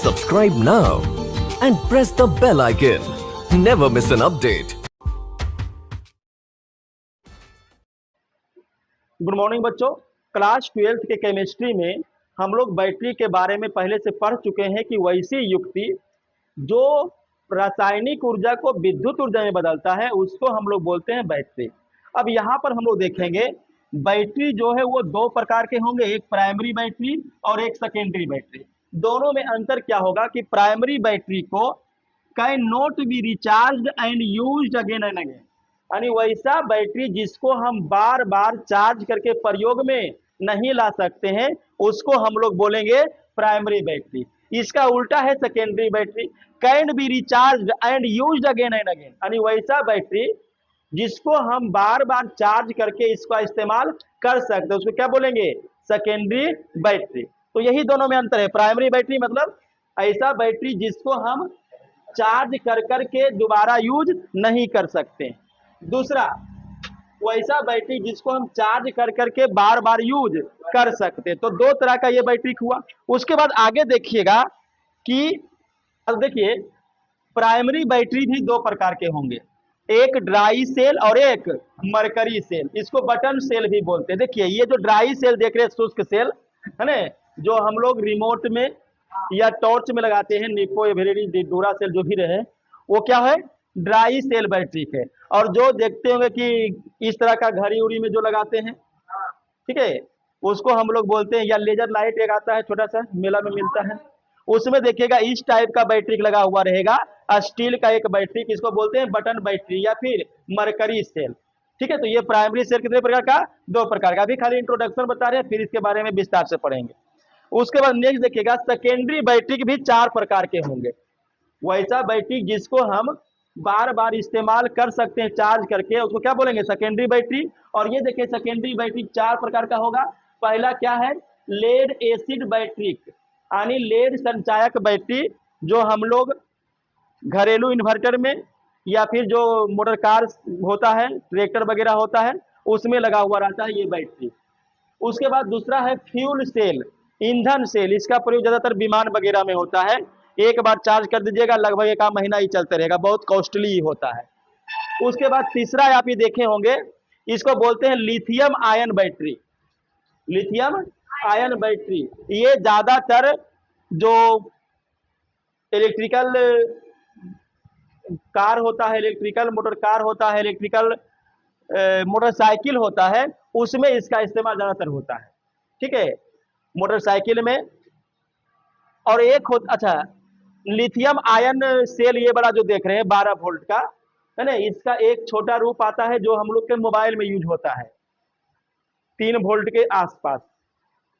Subscribe now and press the bell icon. Never miss an update. Good morning बच्चों। Class 12th के chemistry में हम लोग battery के बारे में पहले से पढ़ चुके हैं कि वैसी युक्ति जो रासायनिक ऊर्जा को विद्युत ऊर्जा में बदलता है उसको हम लोग बोलते हैं बैटरी। अब यहाँ पर हम लोग देखेंगे बैटरी जो है वो दो प्रकार के होंगे, एक प्राइमरी बैटरी और एक सेकेंडरी बैटरी। दोनों में अंतर क्या होगा कि प्राइमरी बैटरी को can not be recharge and used again and again, यानी वैसा बैटरी जिसको हम बार बार चार्ज करके प्रयोग में नहीं ला सकते हैं उसको हम लोग बोलेंगे प्राइमरी बैटरी। इसका उल्टा है secondary battery, can be recharge and used again and again, यानी वैसा बैटरी जिसको हम बार बार चार्ज करके इसका इस्तेमाल कर सकते हैं उसको क्या बोलेंगे, सेकेंडरी बैटरी। तो यही दोनों में अंतर है। प्राइमरी बैटरी मतलब ऐसा बैटरी जिसको हम चार्ज कर करके दोबारा यूज नहीं कर सकते। दूसरा वैसा बैटरी जिसको हम चार्ज कर करके बार बार यूज कर सकते। तो दो तरह का ये बैटरी हुआ। उसके बाद आगे देखिएगा कि अब देखिए प्राइमरी बैटरी भी दो प्रकार के होंगे, एक ड्राई सेल और एक मरकरी सेल। इसको बटन सेल भी बोलते हैं। देखिए ये जो ड्राई सेल देख रहे हैं, शुष्क सेल है ना, जो हम लोग रिमोट में या टॉर्च में लगाते हैं, निको एवरेडी डूरा सेल जो भी रहे, वो क्या है, ड्राई सेल बैटरी है। और जो देखते होंगे कि इस तरह का घड़ी उड़ी में जो लगाते हैं, ठीक है, उसको हम लोग बोलते हैं, या लेजर लाइट एक आता है छोटा सा मेला में मिलता है, उसमें देखिएगा इस टाइप का बैटरी लगा हुआ रहेगा, स्टील का एक बैटरी, किसको बोलते हैं, बटन बैटरी या फिर मरकरी सेल। ठीक है, तो ये प्राइमरी सेल कितने प्रकार का, दो प्रकार का। अभी खाली इंट्रोडक्शन बता रहे हैं, फिर इसके बारे में विस्तार से पढ़ेंगे। उसके बाद नेक्स्ट देखिएगा सेकेंडरी बैटरी के भी चार प्रकार के होंगे। वैसा बैटरी जिसको हम बार बार इस्तेमाल कर सकते हैं चार्ज करके, उसको क्या बोलेंगे, सेकेंडरी बैटरी। और ये देखिए सेकेंडरी बैटरी चार प्रकार का होगा। पहला क्या है, लेड एसिड बैटरी, यानी लेड संचायक बैटरी, जो हम लोग घरेलू इन्वर्टर में या फिर जो मोटर कार होता है, ट्रैक्टर वगैरह होता है, उसमें लगा हुआ रहता है ये बैटरी। उसके बाद दूसरा है फ्यूल सेल, ईंधन सेल। इसका प्रयोग ज्यादातर विमान वगैरह में होता है। एक बार चार्ज कर दीजिएगा, लगभग एक महीना ही चलते रहेगा, बहुत कॉस्टली होता है। उसके बाद तीसरा आप ये देखे होंगे, इसको बोलते हैं lithium ion battery. Lithium ion battery ये ज्यादातर जो इलेक्ट्रिकल कार होता है, इलेक्ट्रिकल मोटर कार होता है, इलेक्ट्रिकल मोटरसाइकिल होता है, उसमें इसका इस्तेमाल ज्यादातर होता है। ठीक है, मोटरसाइकिल में। और एक हो, अच्छा, लिथियम आयन सेल ये बड़ा जो देख रहे हैं 12 वोल्ट का है ना, इसका एक छोटा रूप आता है जो हम लोग के मोबाइल में यूज होता है 3 वोल्ट के आसपास।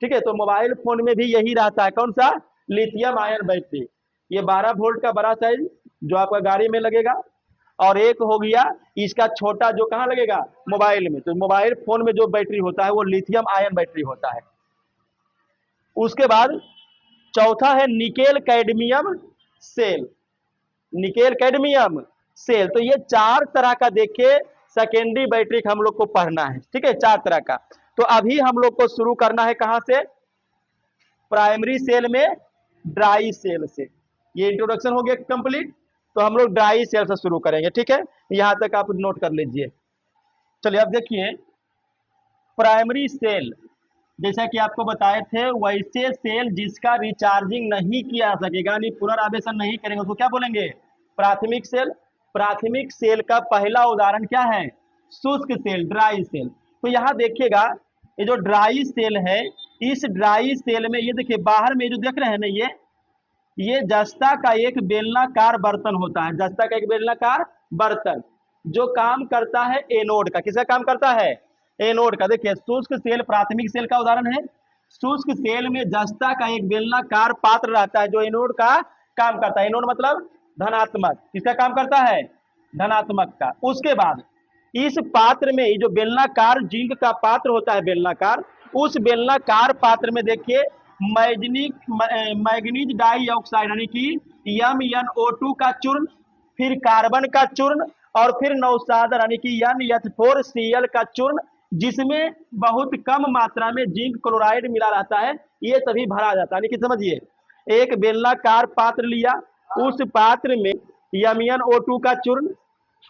ठीक है, तो मोबाइल फोन में भी यही रहता है, कौन सा, लिथियम आयन बैटरी। ये 12 वोल्ट का बड़ा साइज जो आपका गाड़ी में लगेगा, और एक हो गया इसका छोटा जो कहाँ लगेगा, मोबाइल में। तो मोबाइल फोन में जो बैटरी होता है वो लिथियम आयन बैटरी होता है। उसके बाद चौथा है nickel cadmium cell, nickel cadmium cell. तो ये चार तरह का देखिए सेकेंडरी बैटरी हम लोग को पढ़ना है। ठीक है, चार तरह का। तो अभी हम लोग को शुरू करना है कहां से, प्राइमरी सेल में ड्राई सेल से। ये इंट्रोडक्शन हो गया कंप्लीट, तो हम लोग ड्राई सेल से शुरू करेंगे। ठीक है, यहां तक आप नोट कर लीजिए। चलिए अब देखिए प्राइमरी सेल, जैसा कि आपको बताए थे, वैसे सेल जिसका रिचार्जिंग नहीं किया जा सकेगा, यानी पुनरावेशन नहीं करेंगे, उसको क्या बोलेंगे, प्राथमिक सेल। प्राथमिक सेल का पहला उदाहरण क्या है, शुष्क सेल, ड्राई सेल। तो यहाँ देखिएगा ये जो ड्राई सेल है, इस ड्राई सेल में ये देखिए बाहर में जो देख रहे हैं ना, ये जस्ता का एक बेलनाकार बर्तन होता है, जस्ता का एक बेलनाकार बर्तन जो काम करता है एनोड का। किसका काम करता है, एनोड का। देखिए शुष्क सेल प्राथमिक सेल का उदाहरण है। शुष्क सेल में जस्ता का एक बेलनाकार पात्र रहता है जो एनोड का काम करता है। एनोड मतलब धनात्मक, किसका काम करता है, धनात्मक का। उसके बाद इस पात्र में जो बेलनाकार जिंक का पात्र होता है बेलनाकार, उस बेलनाकार पात्र में देखिए मैग्नीज डाइऑक्साइड यानी कि MnO2 का चूर्ण, फिर कार्बन का चूर्ण, और फिर नौसादर यानी कि NH4Cl का चूर्ण, जिसमें बहुत कम मात्रा में जिंक क्लोराइड मिला रहता है, ये सभी भरा जाता है। यानी कि समझिए एक बेलनाकार पात्र लिया, उस पात्र में MnO2 का चूर्ण,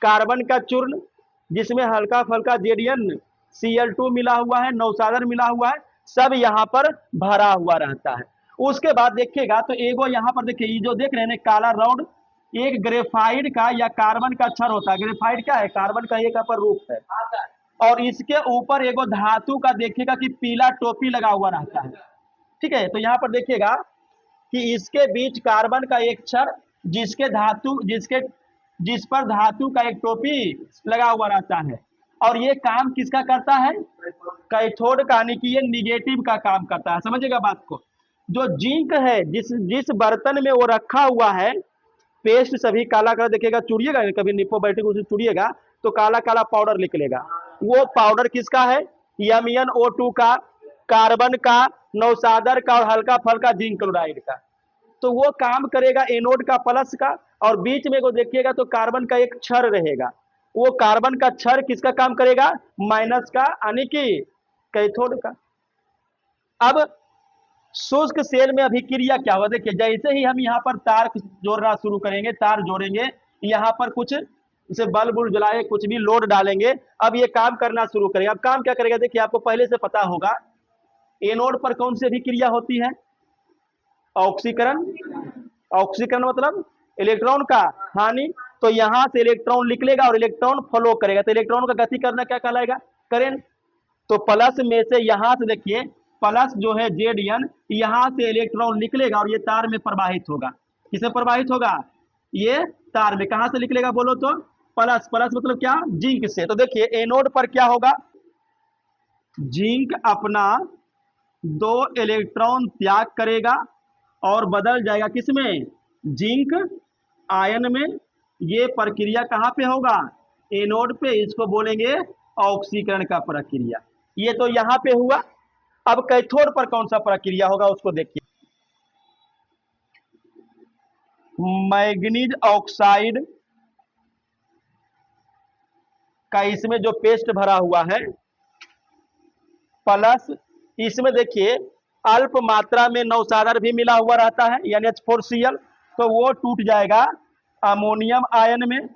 कार्बन का चूर्ण जिसमें हल्का फल्का जेडियन Cl2 मिला हुआ है, नौसादर मिला हुआ है, सब यहाँ पर भरा हुआ रहता है। उसके बाद देखिएगा तो एगो यहाँ पर देखिए, ये जो देख रहे हैं काला रॉड, एक ग्रेफाइट का या कार्बन का क्षर होता है। ग्रेफाइट क्या है? कार्बन का एक अपर रूप है। और इसके ऊपर एगो धातु का देखिएगा कि पीला टोपी लगा हुआ रहता है। ठीक है, तो यहाँ पर देखिएगा कि इसके बीच कार्बन का एक क्षर जिस पर धातु का एक टोपी लगा हुआ रहता है। और ये काम किसका करता है? कैथोड का, यानी कि ये निगेटिव का काम करता है। समझिएगा बात को। जो जिंक है, जिस बर्तन में वो रखा हुआ है, पेस्ट सभी काला कलर देखिएगा, चुड़िएगा कभी निप्पोबैटिक उसे चुड़िएगा तो काला काला पाउडर निकलेगा। वो पाउडर किसका है? MnO2 का, कार्बन का, नौसादर का और हल्का फल्का जिंक क्लोराइड का। तो वो काम करेगा एनोड का प्लस का, और बीच में को देखिएगा तो कार्बन का एक क्षर रहेगा। वो कार्बन का क्षर किसका काम करेगा? माइनस का, यानी कि कैथोड का। अब शुष्क सेल में अभिक्रिया क्या होगा? देखिए, जैसे ही हम यहाँ पर तार जोड़ना शुरू करेंगे, तार जोड़ेंगे, यहाँ पर कुछ जैसे बल्ब उल्ब जलाए, कुछ भी लोड डालेंगे, अब ये काम करना शुरू करेगा। अब काम क्या करेगा? देखिए, आपको पहले से पता होगा एनोड पर कौन सी अभिक्रिया होती है? ऑक्सीकरण। ऑक्सीकरण मतलब इलेक्ट्रॉन का हानि। तो यहां से इलेक्ट्रॉन निकलेगा और इलेक्ट्रॉन फ्लो करेगा, तो इलेक्ट्रॉन का गति करना क्या कहलाएगा? करंट। तो प्लस में से यहां से देखिए, प्लस जो है जेडीएन, यहां से इलेक्ट्रॉन निकलेगा और ये तार में प्रवाहित होगा। किसमें प्रवाहित होगा? ये तार में। कहां से निकलेगा बोलो तो? प्लस। प्लस मतलब क्या? जिंक से। तो देखिए, एनोड पर क्या होगा? जिंक अपना 2 इलेक्ट्रॉन त्याग करेगा और बदल जाएगा किसमें? जिंक आयन में। ये प्रक्रिया कहां पे होगा? एनोड पे। इसको बोलेंगे ऑक्सीकरण का प्रक्रिया। ये तो यहां पे हुआ। अब कैथोड पर कौन सा प्रक्रिया होगा उसको देखिए। मैग्नीज ऑक्साइड का इसमें जो पेस्ट भरा हुआ है, प्लस इसमें देखिए अल्प मात्रा में नौसादर भी मिला हुआ रहता है, यानी H4Cl, तो वो टूट जाएगा अमोनियम आयन में।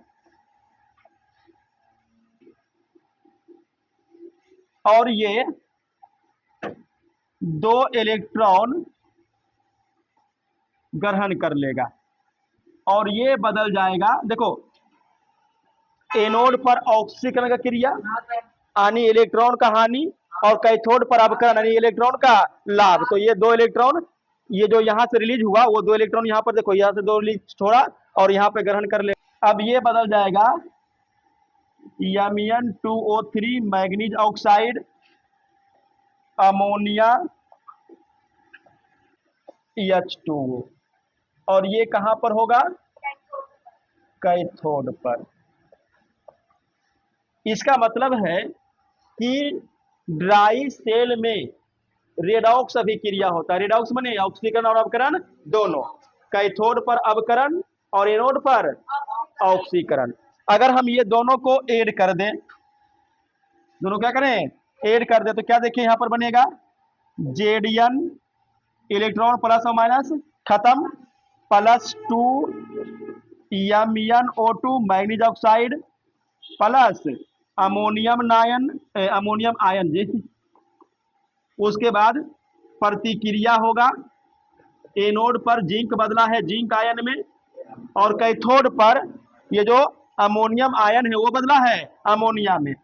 और ये 2 इलेक्ट्रॉन ग्रहण कर लेगा और ये बदल जाएगा। देखो, एनोड पर ऑक्सीकरण का क्रिया यानी इलेक्ट्रॉन का हानि, और कैथोड पर अपकरण यानी इलेक्ट्रॉन का लाभ। तो ये 2 इलेक्ट्रॉन, ये जो यहां से रिलीज हुआ, वो 2 इलेक्ट्रॉन यहाँ पर देखो, यहां से 2 रिलीज छोड़ा और यहाँ पे ग्रहण कर ले। अब ये बदल जाएगा Mn2O3 manganese oxide, ammonia H2O। और ये कहां पर होगा? कैथोड पर। इसका मतलब है कि ड्राई सेल में रेडॉक्स अभिक्रिया होता है। रेडॉक्स माने ऑक्सीकरण और अपकरण दोनों। कैथोड पर अपकरण और एनोड पर ऑक्सीकरण। अगर हम ये दोनों को ऐड कर दें, दोनों क्या करें? ऐड कर दें, तो क्या देखिए यहां पर बनेगा? जेडीएन, इलेक्ट्रॉन प्लस और माइनस खत्म, +2 MnO2 manganese oxide plus ammonium ion जी। उसके बाद प्रतिक्रिया होगा। एनोड पर जिंक बदला है जिंक आयन में, और कैथोड पर ये जो अमोनियम आयन है वो बदला है अमोनिया में।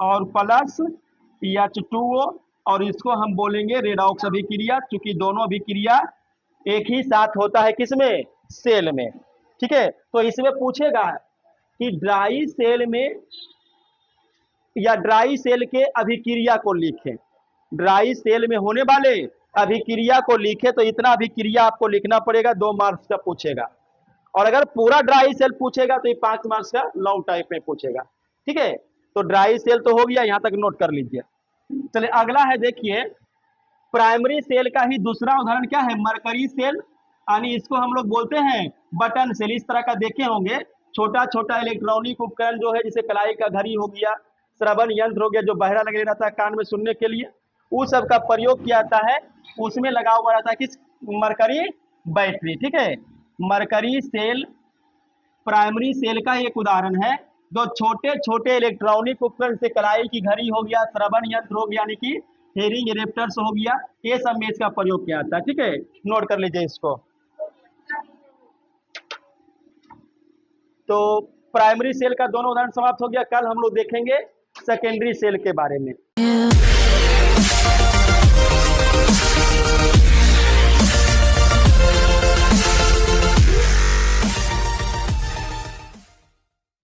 और प्लस H2O, और इसको हम बोलेंगे रेडॉक्स अभिक्रिया, क्योंकि दोनों अभिक्रिया एक ही साथ होता है किसमें? सेल में। ठीक है, तो इसमें पूछेगा कि ड्राई सेल में या ड्राई सेल के अभिक्रिया को लिखें। ड्राई सेल में होने वाले अभिक्रिया को लिखे, तो इतना अभिक्रिया आपको लिखना पड़ेगा, 2 मार्क्स का पूछेगा। और अगर पूरा ड्राई सेल पूछेगा तो ये 5 मार्क्स का लॉन्ग टाइप में पूछेगा। ठीक है, तो ड्राई सेल तो हो गया, यहां तक नोट कर लीजिए। चलिए अगला है, देखिए प्राइमरी सेल का ही दूसरा उदाहरण क्या है? मरकरी सेल, यानी इसको हम लोग बोलते हैं बटन सेल। इस तरह का देखे होंगे, छोटा छोटा इलेक्ट्रॉनिक उपकरण जो है, जैसे कलाई का घड़ी हो गया, श्रवण यंत्र हो गया जो बहरा लगे रहता है कान में सुनने के लिए, उस सब का प्रयोग किया जाता है। उसमें लगा हुआ रहता है किस, मरकरी बैटरी, ठीक है। मरकरी सेल प्राइमरी सेल का एक उदाहरण है। जो छोटे छोटे इलेक्ट्रॉनिक उपकरण से कलाई की घड़ी हो गया, श्रवण यंत्र हो गया, यानी कि हेयरिंग एडेप्टर्स हो गया, ये सब में इसका प्रयोग किया जाता है, ठीक है। नोट कर लीजिए इसको। तो प्राइमरी सेल का दोनों उदाहरण समाप्त हो गया। कल हम लोग देखेंगे सेकेंडरी सेल के बारे में।